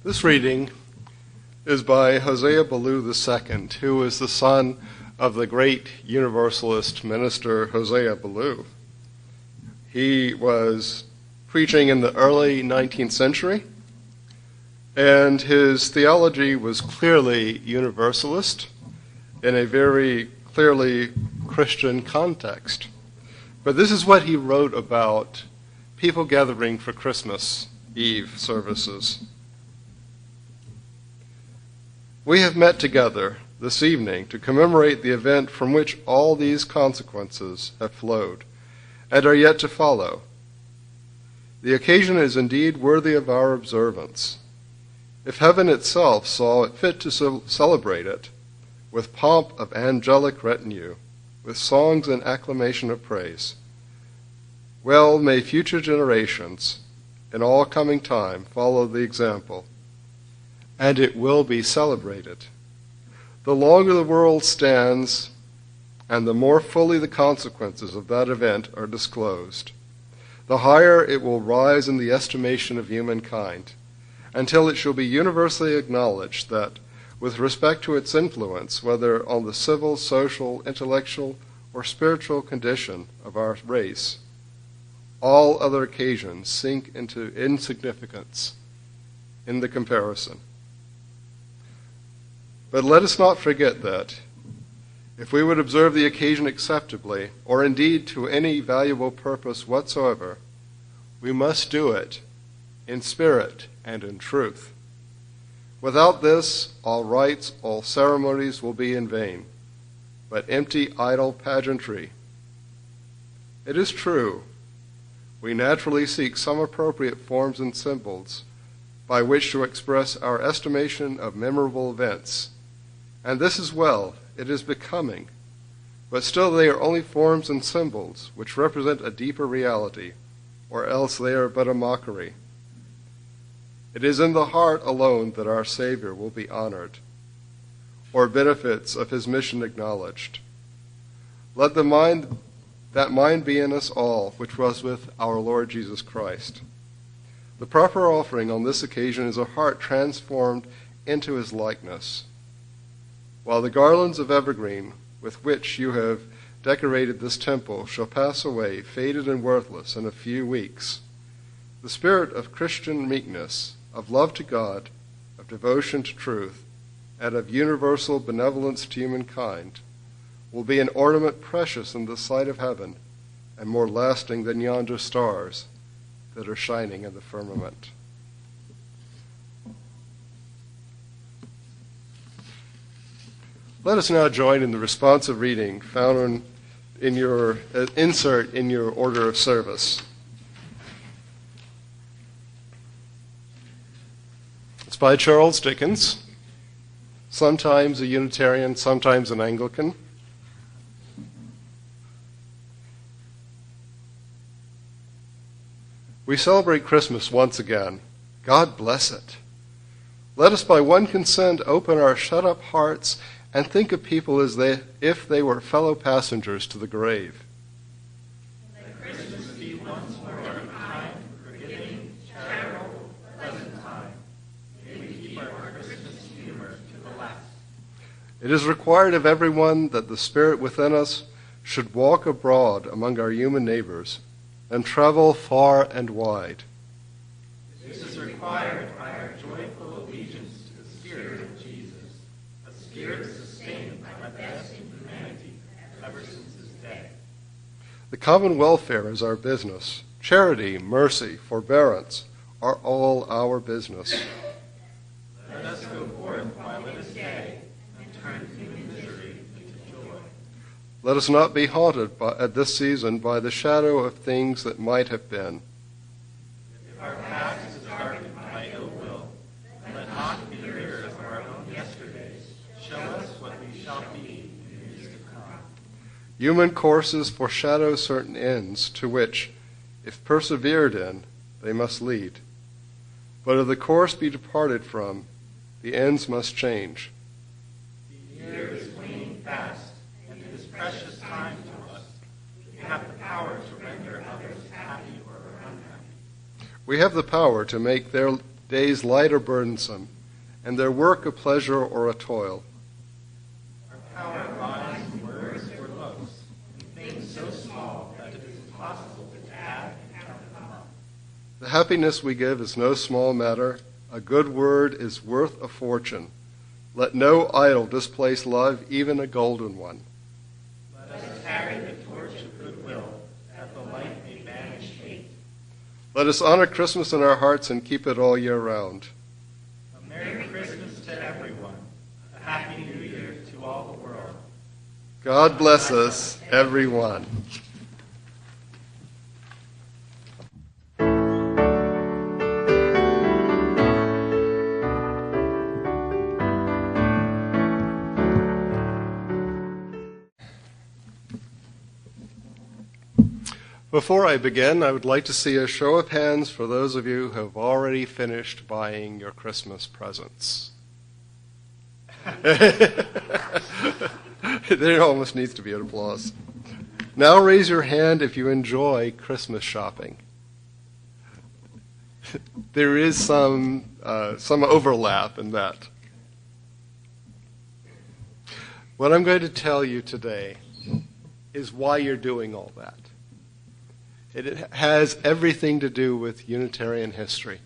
This reading is by Hosea Ballou II, who was the son of the great Universalist minister Hosea Ballou. He was preaching in the early 19th century, and his theology was clearly Universalist in a very clearly Christian context. But this is what he wrote about people gathering for Christmas Eve services. We have met together this evening to commemorate the event from which all these consequences have flowed and are yet to follow. The occasion is indeed worthy of our observance. If heaven itself saw it fit to celebrate it with pomp of angelic retinue, with songs and acclamation of praise, well may future generations in all coming time follow the example, and it will be celebrated. The longer the world stands, and the more fully the consequences of that event are disclosed, the higher it will rise in the estimation of humankind, until it shall be universally acknowledged that, with respect to its influence, whether on the civil, social, intellectual, or spiritual condition of our race, all other occasions sink into insignificance in the comparison. But let us not forget that, if we would observe the occasion acceptably, or indeed to any valuable purpose whatsoever, we must do it in spirit and in truth. Without this, all rites, all ceremonies will be in vain, but empty, idle pageantry. It is true, we naturally seek some appropriate forms and symbols by which to express our estimation of memorable events, and this is well, it is becoming, but still they are only forms and symbols which represent a deeper reality, or else they are but a mockery. It is in the heart alone that our Savior will be honored, or benefits of his mission acknowledged. Let that mind be in us all, which was with our Lord Jesus Christ. The proper offering on this occasion is a heart transformed into his likeness. While the garlands of evergreen with which you have decorated this temple shall pass away, faded and worthless, in a few weeks, the spirit of Christian meekness, of love to God, of devotion to truth, and of universal benevolence to humankind will be an ornament precious in the sight of heaven and more lasting than yonder stars that are shining in the firmament. Let us now join in the responsive reading found in your insert in your order of service. It's by Charles Dickens, sometimes a Unitarian, sometimes an Anglican. We celebrate Christmas once again. God bless it. Let us by one consent open our shut-up hearts and think of people as if they were fellow passengers to the grave. Let Christmas be once more a kind, forgiving, charitable, pleasant time. May we keep our Christmas humor to the last. It is required of everyone that the Spirit within us should walk abroad among our human neighbors and travel far and wide. This is required by our joyful allegiance to the Spirit of Jesus, a spirit sustained by the best in humanity ever since his day. The common welfare is our business. Charity, mercy, forbearance are all our business. Let us go forth while it is day and turn human misery into joy. Let us not be haunted at this season by the shadow of things that might have been. If our past is darkened by ill will, let not be mirrors of our own yesterdays show us what we shall be in years to come. Human courses foreshadow certain ends to which, if persevered in, they must lead. But if the course be departed from, the ends must change. The year is waning fast, and it is precious time to us. We have the power to render others happy or unhappy. We have the power to make their days light or burdensome, and their work a pleasure or a toil. Our power lies in words or looks, in things so small that it is impossible to add and count them up. The happiness we give is no small matter. A good word is worth a fortune. Let no idol displace love, even a golden one. Let us carry the torch of goodwill, that the light may banish hate. Let us honor Christmas in our hearts and keep it all year round. A Merry Christmas to everyone. A Happy New Year to all the world. God bless us, everyone. Before I begin, I would like to see a show of hands for those of you who have already finished buying your Christmas presents. There almost needs to be an applause. Now raise your hand if you enjoy Christmas shopping. There is some overlap in that. What I'm going to tell you today is why you're doing all that. It has everything to do with Unitarian history.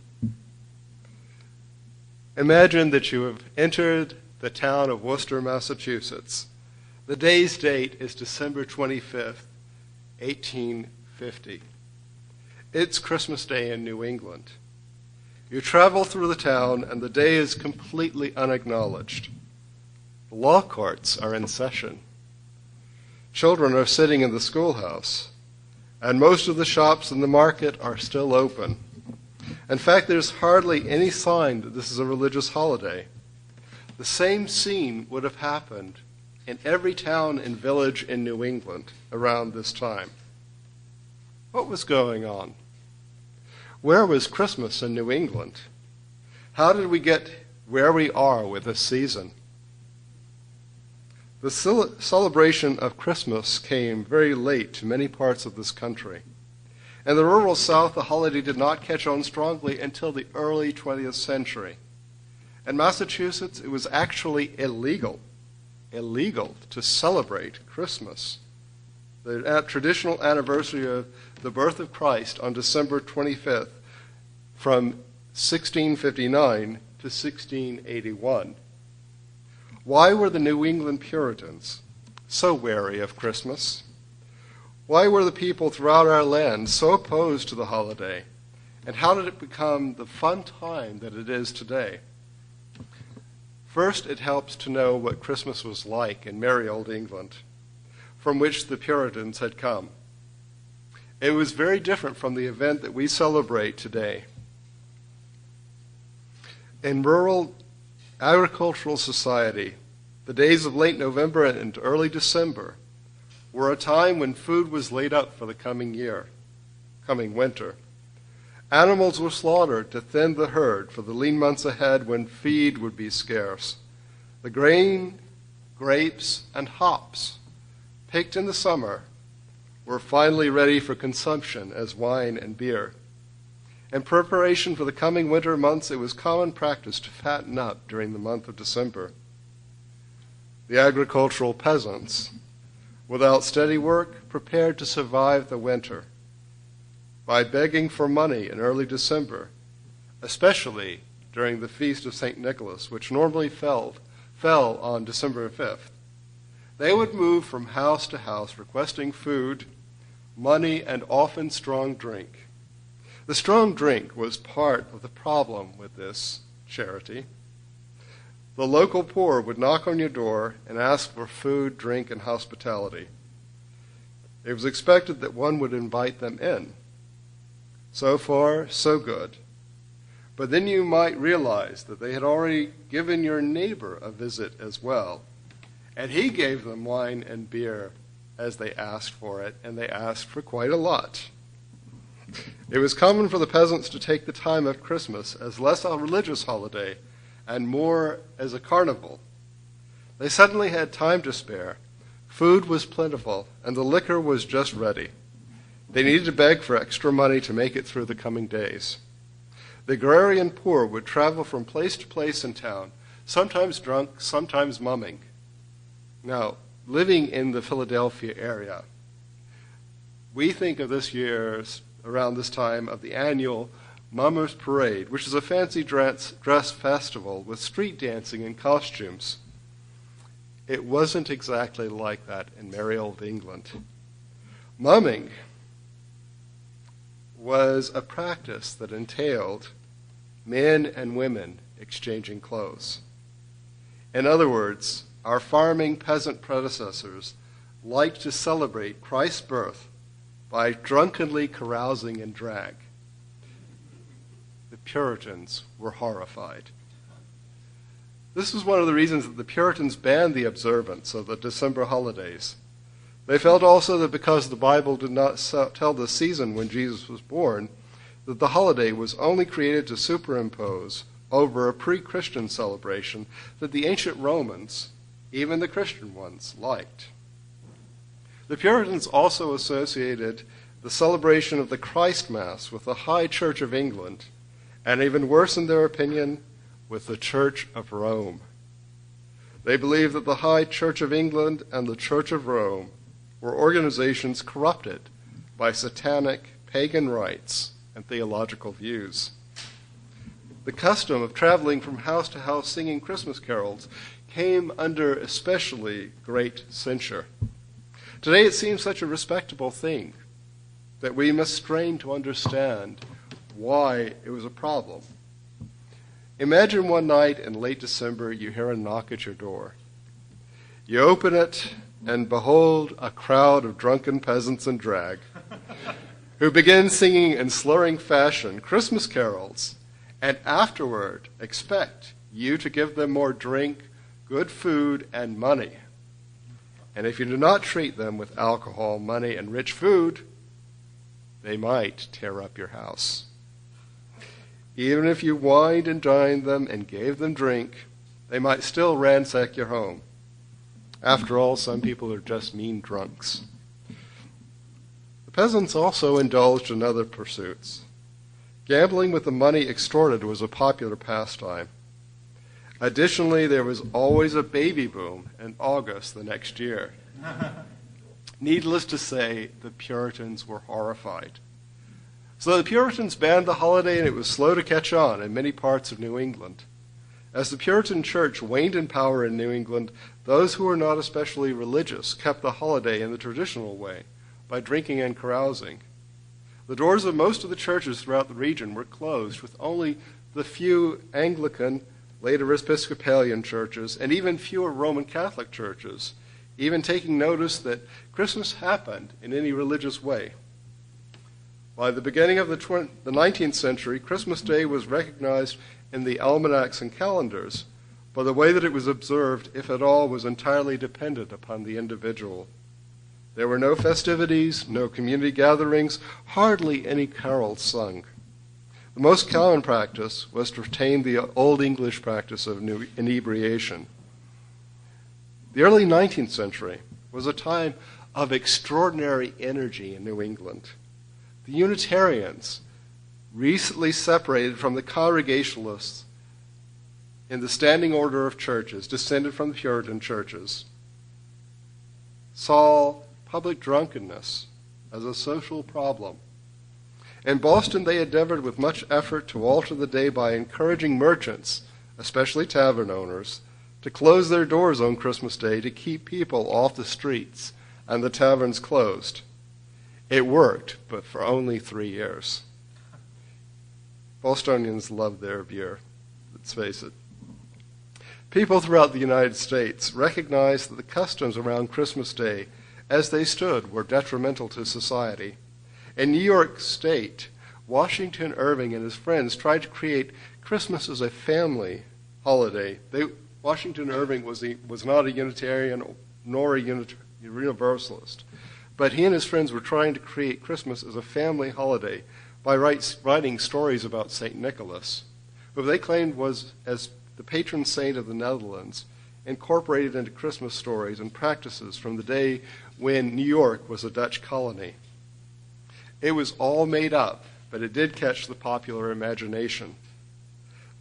Imagine that you have entered the town of Worcester, Massachusetts. The day's date is December 25th, 1850. It's Christmas Day in New England. You travel through the town, and the day is completely unacknowledged. The law courts are in session. Children are sitting in the schoolhouse. And most of the shops in the market are still open. In fact, there's hardly any sign that this is a religious holiday. The same scene would have happened in every town and village in New England around this time. What was going on? Where was Christmas in New England? How did we get where we are with this season? The celebration of Christmas came very late to many parts of this country. In the rural South, the holiday did not catch on strongly until the early 20th century. In Massachusetts, it was actually illegal to celebrate Christmas. The traditional anniversary of the birth of Christ on December 25th from 1659 to 1681. Why were the New England Puritans so wary of Christmas? Why were the people throughout our land so opposed to the holiday? And how did it become the fun time that it is today? First, it helps to know what Christmas was like in merry old England, from which the Puritans had come. It was very different from the event that we celebrate today. In rural agricultural society, the days of late November and early December were a time when food was laid up for the coming winter. Animals were slaughtered to thin the herd for the lean months ahead when feed would be scarce. The grain, grapes, and hops picked in the summer were finally ready for consumption as wine and beer. In preparation for the coming winter months, it was common practice to fatten up during the month of December. The agricultural peasants, without steady work, prepared to survive the winter by begging for money in early December, especially during the feast of St. Nicholas, which normally fell on December 5th. They would move from house to house requesting food, money, and often strong drink. The strong drink was part of the problem with this charity. The local poor would knock on your door and ask for food, drink, and hospitality. It was expected that one would invite them in. So far, so good. But then you might realize that they had already given your neighbor a visit as well, and he gave them wine and beer as they asked for it, and they asked for quite a lot. It was common for the peasants to take the time of Christmas as less a religious holiday and more as a carnival. They suddenly had time to spare. Food was plentiful, and the liquor was just ready. They needed to beg for extra money to make it through the coming days. The agrarian poor would travel from place to place in town, sometimes drunk, sometimes mumming. Now, living in the Philadelphia area, we think of this year, around this time, of the annual Mummers Parade, which is a fancy dress festival with street dancing and costumes. It wasn't exactly like that in merry old England. Mumming was a practice that entailed men and women exchanging clothes. In other words, our farming peasant predecessors liked to celebrate Christ's birth by drunkenly carousing in drag. The Puritans were horrified. This was one of the reasons that the Puritans banned the observance of the December holidays. They felt also that because the Bible did not tell the season when Jesus was born, that the holiday was only created to superimpose over a pre-Christian celebration that the ancient Romans, even the Christian ones, liked. The Puritans also associated the celebration of the Christ Mass with the High Church of England, and even worse in their opinion, with the Church of Rome. They believed that the High Church of England and the Church of Rome were organizations corrupted by satanic pagan rites and theological views. The custom of traveling from house to house singing Christmas carols came under especially great censure. Today it seems such a respectable thing that we must strain to understand why it was a problem. Imagine one night in late December you hear a knock at your door. You open it, and behold, a crowd of drunken peasants in drag who begin singing in slurring fashion Christmas carols, and afterward expect you to give them more drink, good food, and money. And if you do not treat them with alcohol, money, and rich food, they might tear up your house. Even if you wined and dined them and gave them drink, they might still ransack your home. After all, some people are just mean drunks. The peasants also indulged in other pursuits. Gambling with the money extorted was a popular pastime. Additionally, there was always a baby boom in August the next year. Needless to say, the Puritans were horrified. So the Puritans banned the holiday, and it was slow to catch on in many parts of New England. As the Puritan church waned in power in New England, those who were not especially religious kept the holiday in the traditional way, by drinking and carousing. The doors of most of the churches throughout the region were closed, with only the few Anglican, later Episcopalian churches, and even fewer Roman Catholic churches, even taking notice that Christmas happened in any religious way. By the beginning of the 19th century, Christmas Day was recognized in the almanacs and calendars, but the way that it was observed, if at all, was entirely dependent upon the individual. There were no festivities, no community gatherings, hardly any carols sung. The most common practice was to retain the Old English practice of inebriation. The early 19th century was a time of extraordinary energy in New England. The Unitarians, recently separated from the Congregationalists in the standing order of churches, descended from the Puritan churches, saw public drunkenness as a social problem. In Boston, they endeavored with much effort to alter the day by encouraging merchants, especially tavern owners, to close their doors on Christmas Day to keep people off the streets and the taverns closed. It worked, but for only 3 years. Bostonians love their beer, let's face it. People throughout the United States recognized that the customs around Christmas Day, as they stood, were detrimental to society. In New York State, Washington Irving and his friends tried to create Christmas as a family holiday. Washington Irving was not a Unitarian nor a Universalist, but he and his friends were trying to create Christmas as a family holiday by writing stories about St. Nicholas, who they claimed was, as the patron saint of the Netherlands, incorporated into Christmas stories and practices from the day when New York was a Dutch colony. It was all made up but it did catch the popular imagination.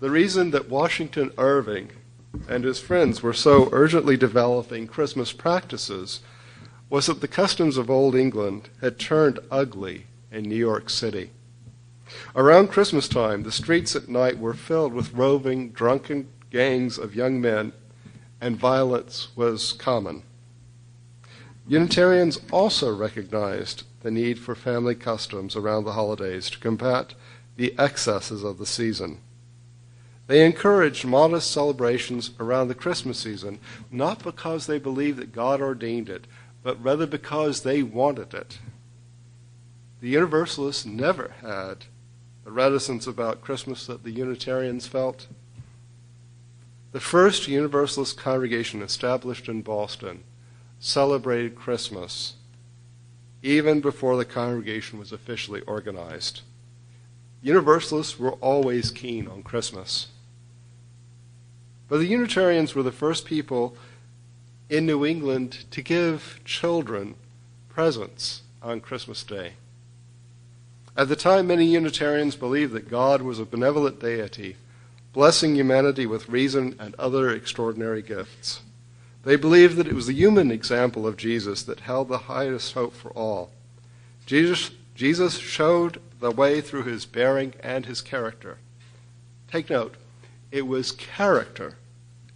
The reason that Washington Irving and his friends were so urgently developing Christmas practices was that the customs of Old England had turned ugly in New York City. Around Christmas time, the streets at night were filled with roving, drunken gangs of young men, and violence was common. Unitarians also recognized the need for family customs around the holidays to combat the excesses of the season. They encouraged modest celebrations around the Christmas season, not because they believed that God ordained it, but rather because they wanted it. The Universalists never had the reticence about Christmas that the Unitarians felt. The first Universalist congregation established in Boston celebrated Christmas even before the congregation was officially organized. Universalists were always keen on Christmas. But the Unitarians were the first people in New England to give children presents on Christmas Day. At the time, many Unitarians believed that God was a benevolent deity, blessing humanity with reason and other extraordinary gifts. They believed that it was the human example of Jesus that held the highest hope for all. Jesus showed the way through his bearing and his character. Take note, it was character,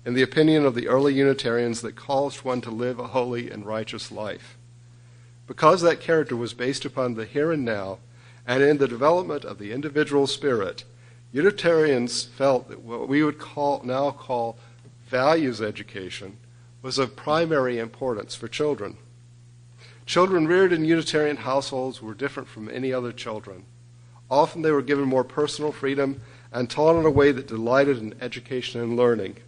in the opinion of the early Unitarians, that caused one to live a holy and righteous life. Because that character was based upon the here and now, and in the development of the individual spirit, Unitarians felt that what we would now call values education was of primary importance for children. Children reared in Unitarian households were different from any other children. Often they were given more personal freedom and taught in a way that delighted in education and learning.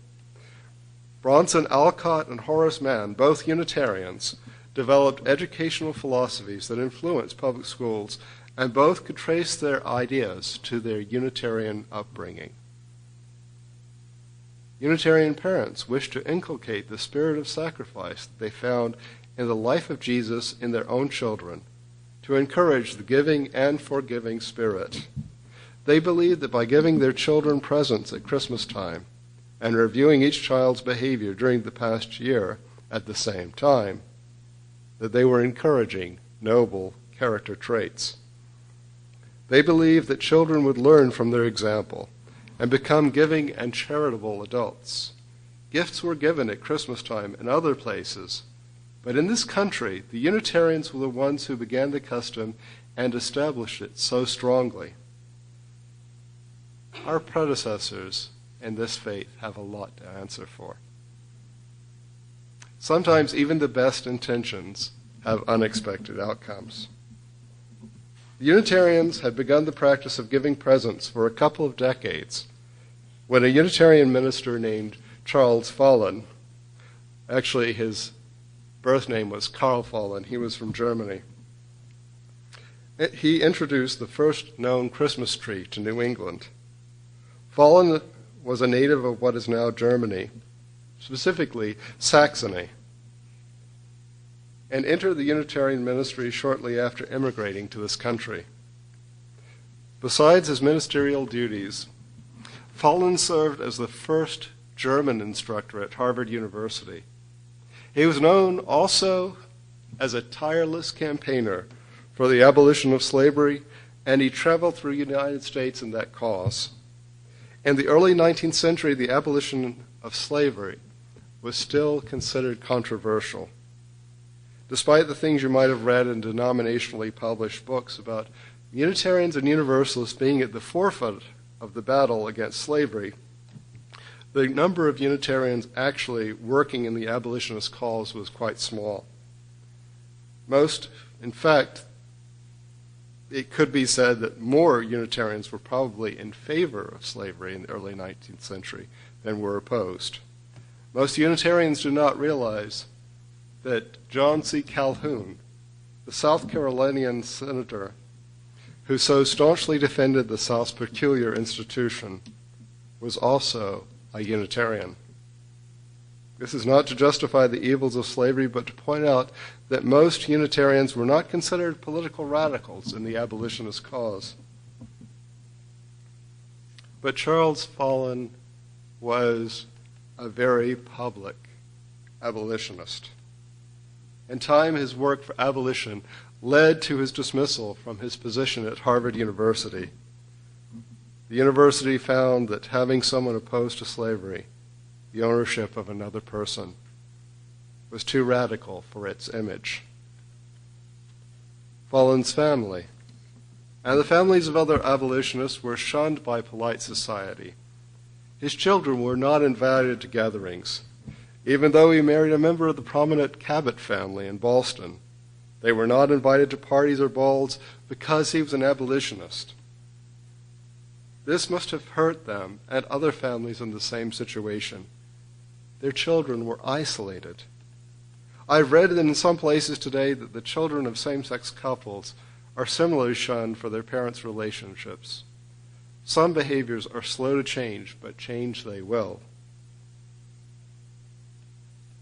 Bronson Alcott and Horace Mann, both Unitarians, developed educational philosophies that influenced public schools, and both could trace their ideas to their Unitarian upbringing. Unitarian parents wished to inculcate the spirit of sacrifice that they found in the life of Jesus in their own children, to encourage the giving and forgiving spirit. They believed that by giving their children presents at Christmas time and reviewing each child's behavior during the past year at the same time, that they were encouraging noble character traits. They believed that children would learn from their example and become giving and charitable adults. Gifts were given at Christmas time in other places, but in this country, the Unitarians were the ones who began the custom and established it so strongly. Our predecessors in this faith have a lot to answer for. Sometimes even the best intentions have unexpected outcomes. The Unitarians had begun the practice of giving presents for a couple of decades when a Unitarian minister named Charles Follen, actually his birth name was Karl Follen, he was from Germany, he introduced the first known Christmas tree to New England. Follen was a native of what is now Germany, specifically Saxony, and entered the Unitarian ministry shortly after immigrating to this country. Besides his ministerial duties, Follen served as the first German instructor at Harvard University. He was known also as a tireless campaigner for the abolition of slavery, and he traveled through the United States in that cause. In the early 19th century, the abolition of slavery was still considered controversial. Despite the things you might have read in denominationally published books about Unitarians and Universalists being at the forefront of the battle against slavery, the number of Unitarians actually working in the abolitionist cause was quite small. Most, in fact, it could be said that more Unitarians were probably in favor of slavery in the early 19th century than were opposed. Most Unitarians do not realize that John C. Calhoun, the South Carolinian senator who so staunchly defended the South's peculiar institution, was also a Unitarian. This is not to justify the evils of slavery, but to point out that most Unitarians were not considered political radicals in the abolitionist cause. But Charles Follen was a very public abolitionist. In time, his work for abolition led to his dismissal from his position at Harvard University. The university found that having someone opposed to slavery, the ownership of another person, was too radical for its image. Follen's family and the families of other abolitionists were shunned by polite society. His children were not invited to gatherings. Even though he married a member of the prominent Cabot family in Boston, they were not invited to parties or balls because he was an abolitionist. This must have hurt them and other families in the same situation. Their children were isolated. I've read in some places today that the children of same-sex couples are similarly shunned for their parents' relationships. Some behaviors are slow to change, but change they will.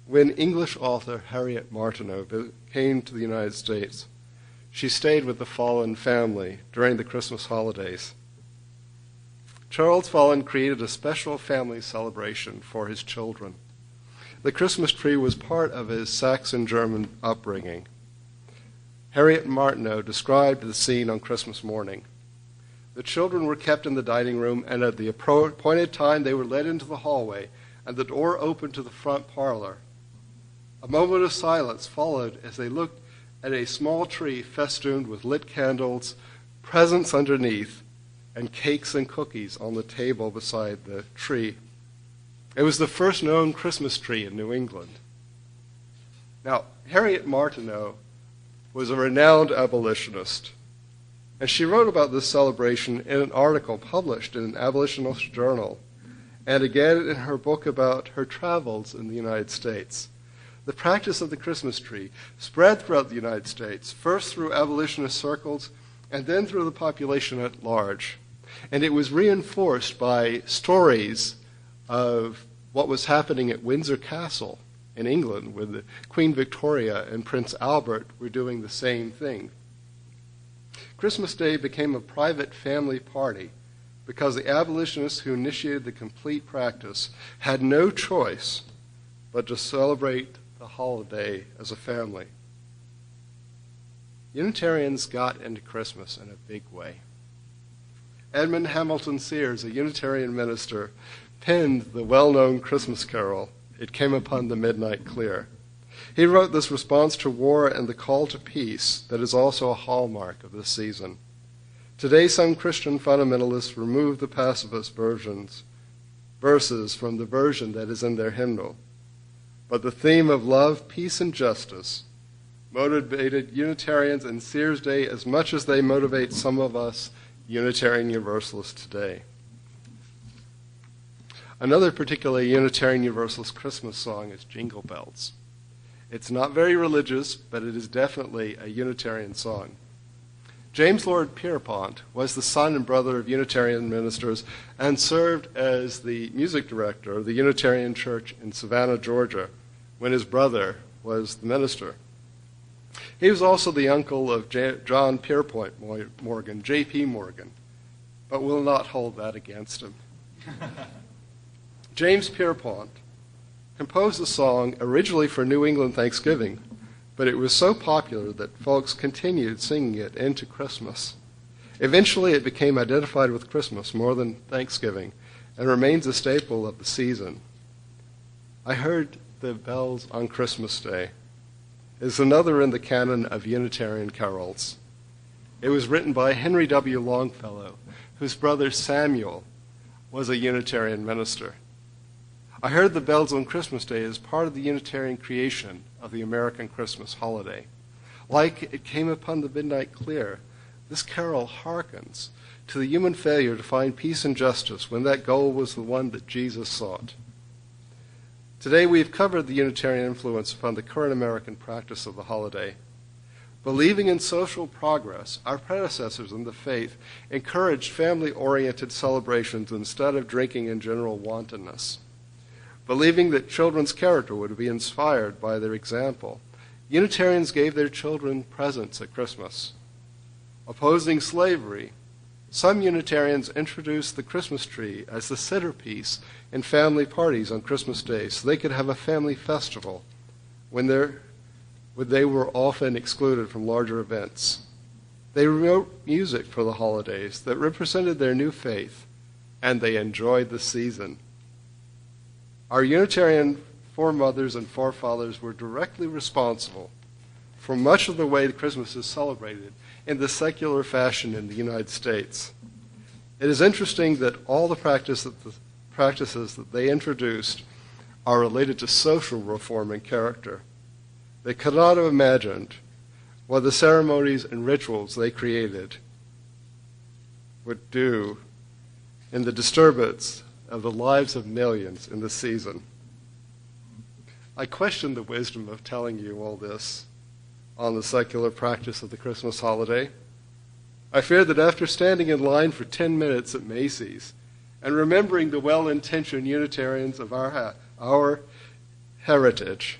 When English author Harriet Martineau came to the United States, she stayed with the Follen family during the Christmas holidays. Charles Follen created a special family celebration for his children. The Christmas tree was part of his Saxon German upbringing. Harriet Martineau described the scene on Christmas morning. The children were kept in the dining room, and at the appointed time they were led into the hallway, and the door opened to the front parlor. A moment of silence followed as they looked at a small tree festooned with lit candles, presents underneath, and cakes and cookies on the table beside the tree. It was the first known Christmas tree in New England. Now, Harriet Martineau was a renowned abolitionist, and she wrote about this celebration in an article published in an abolitionist journal, and again in her book about her travels in the United States. The practice of the Christmas tree spread throughout the United States, first through abolitionist circles and then through the population at large. And it was reinforced by stories of what was happening at Windsor Castle in England, where Queen Victoria and Prince Albert were doing the same thing. Christmas Day became a private family party because the abolitionists who initiated the complete practice had no choice but to celebrate the holiday as a family. Unitarians got into Christmas in a big way. Edmund Hamilton Sears, a Unitarian minister, penned the well-known Christmas carol, "It Came Upon the Midnight Clear." He wrote this response to war and the call to peace that is also a hallmark of this season. Today, some Christian fundamentalists remove the pacifist verses from the version that is in their hymnal. But the theme of love, peace, and justice motivated Unitarians in Sears' day as much as they motivate some of us Unitarian Universalists today. Another particularly Unitarian Universalist Christmas song is Jingle Bells. It's not very religious, but it is definitely a Unitarian song. James Lord Pierpont was the son and brother of Unitarian ministers and served as the music director of the Unitarian Church in Savannah, Georgia, when his brother was the minister. He was also the uncle of John Pierpont Morgan, J.P. Morgan, but we'll not hold that against him. James Pierpont composed the song originally for New England Thanksgiving, but it was so popular that folks continued singing it into Christmas. Eventually, it became identified with Christmas more than Thanksgiving and remains a staple of the season. I Heard the Bells on Christmas Day is another in the canon of Unitarian carols. It was written by Henry W. Longfellow, whose brother Samuel was a Unitarian minister. I Heard the Bells on Christmas Day is part of the Unitarian creation of the American Christmas holiday. Like It Came Upon the Midnight Clear, this carol hearkens to the human failure to find peace and justice when that goal was the one that Jesus sought. Today we've covered the Unitarian influence upon the current American practice of the holiday. Believing in social progress, our predecessors in the faith encouraged family-oriented celebrations instead of drinking and general wantonness. Believing that children's character would be inspired by their example, Unitarians gave their children presents at Christmas. Opposing slavery, Some Unitarians introduced the Christmas tree as the centerpiece in family parties on Christmas Day so they could have a family festival when they were often excluded from larger events. They wrote music for the holidays that represented their new faith, and they enjoyed the season. Our Unitarian foremothers and forefathers were directly responsible for much of the way Christmas is celebrated in the secular fashion in the United States. It is interesting that all the practices that they introduced are related to social reform and character. They could not have imagined what the ceremonies and rituals they created would do in the disturbance of the lives of millions in the season. I question the wisdom of telling you all this on the secular practice of the Christmas holiday. I fear that after standing in line for 10 minutes at Macy's and remembering the well-intentioned Unitarians of our heritage,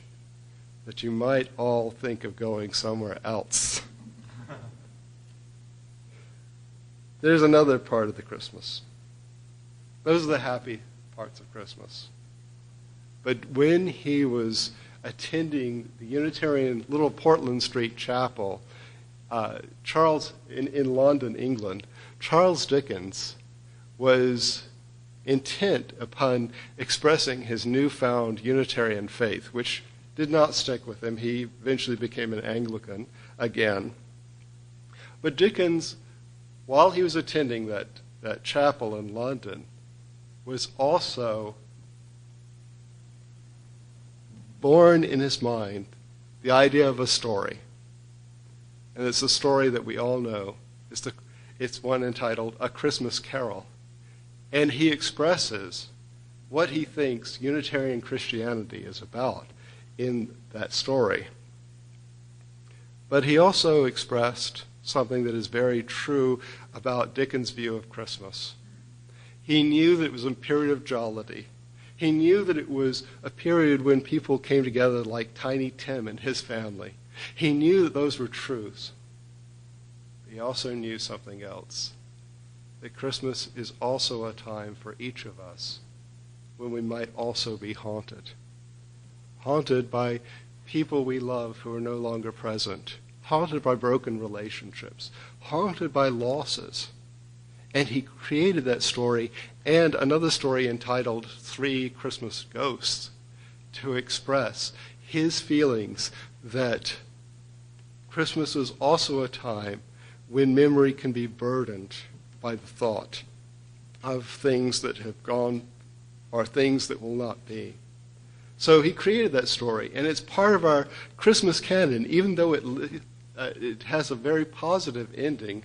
that you might all think of going somewhere else. There's another part of the Christmas. Those are the happy parts of Christmas. But when he was attending the Unitarian Little Portland Street Chapel, in London, England, Charles Dickens was intent upon expressing his newfound Unitarian faith, which did not stick with him. He eventually became an Anglican again. But Dickens, while he was attending that chapel in London, was also born in his mind the idea of a story. And it's a story that we all know. It's one entitled A Christmas Carol. And he expresses what he thinks Unitarian Christianity is about in that story. But he also expressed something that is very true about Dickens' view of Christmas. He knew that it was a period of jollity. He knew that it was a period when people came together like Tiny Tim and his family. He knew that those were truths. He also knew something else, that Christmas is also a time for each of us when we might also be haunted. Haunted by people we love who are no longer present. Haunted by broken relationships. Haunted by losses. And he created that story and another story entitled 3 Christmas Ghosts to express his feelings that Christmas is also a time when memory can be burdened by the thought of things that have gone or things that will not be. So he created that story, and it's part of our Christmas canon. Even though it has a very positive ending,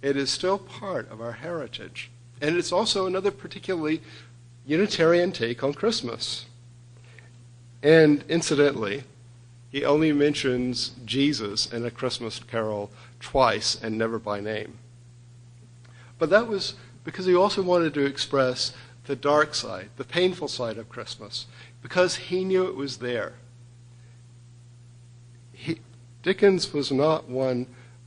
it is still part of our heritage. And it's also another particularly Unitarian take on Christmas. And incidentally, he only mentions Jesus in A Christmas Carol twice and never by name. But that was because he also wanted to express the dark side, the painful side of Christmas, because he knew it was there. Dickens was not one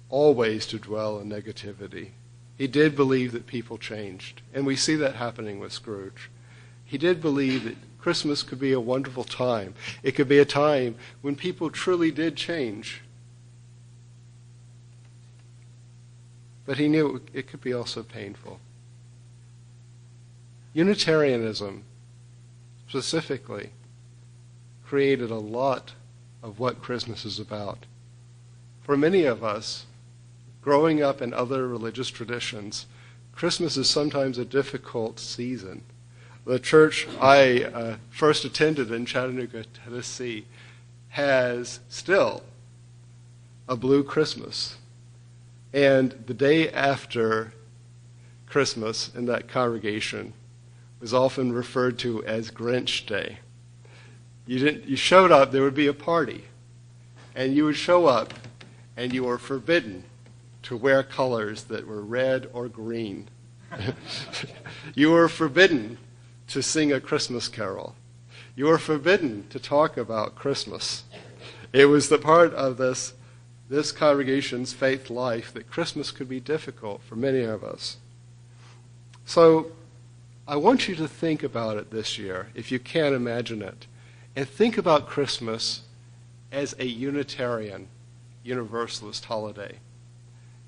always to dwell in negativity. He did believe that people changed, and we see that happening with Scrooge. He did believe that Christmas could be a wonderful time. It could be a time when people truly did change. But he knew it could be also painful. Unitarianism, specifically, created a lot of what Christmas is about. For many of us, growing up in other religious traditions, Christmas is sometimes a difficult season. The church I first attended in Chattanooga, Tennessee, has still a blue Christmas. And the day after Christmas in that congregation was often referred to as Grinch Day. You showed up, there would be a party, and you would show up, and you were forbidden to wear colors that were red or green. You were forbidden to sing a Christmas carol. You were forbidden to talk about Christmas. It was the part of this congregation's faith life that Christmas could be difficult for many of us. So I want you to think about it this year, if you can imagine it, and think about Christmas as a Unitarian Universalist holiday.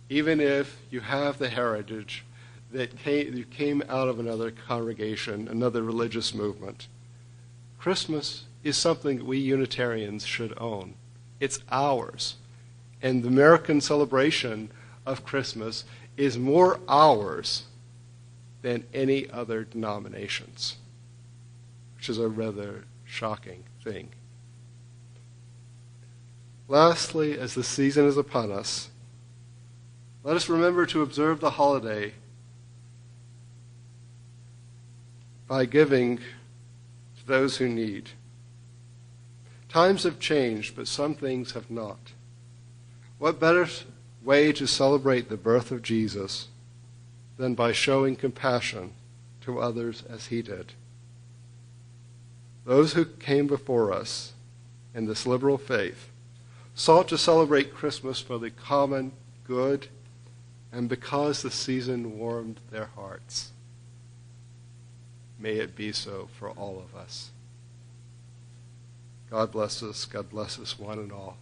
Even if you have the heritage that you came out of another congregation, another religious movement, Christmas is something that we Unitarians should own. It's ours. And the American celebration of Christmas is more ours than any other denominations, which is a rather shocking thing. Lastly, as the season is upon us, let us remember to observe the holiday by giving to those who need. Times have changed, but some things have not. What better way to celebrate the birth of Jesus than by showing compassion to others as he did? Those who came before us in this liberal faith sought to celebrate Christmas for the common good and because the season warmed their hearts. May it be so for all of us. God bless us. God bless us one and all.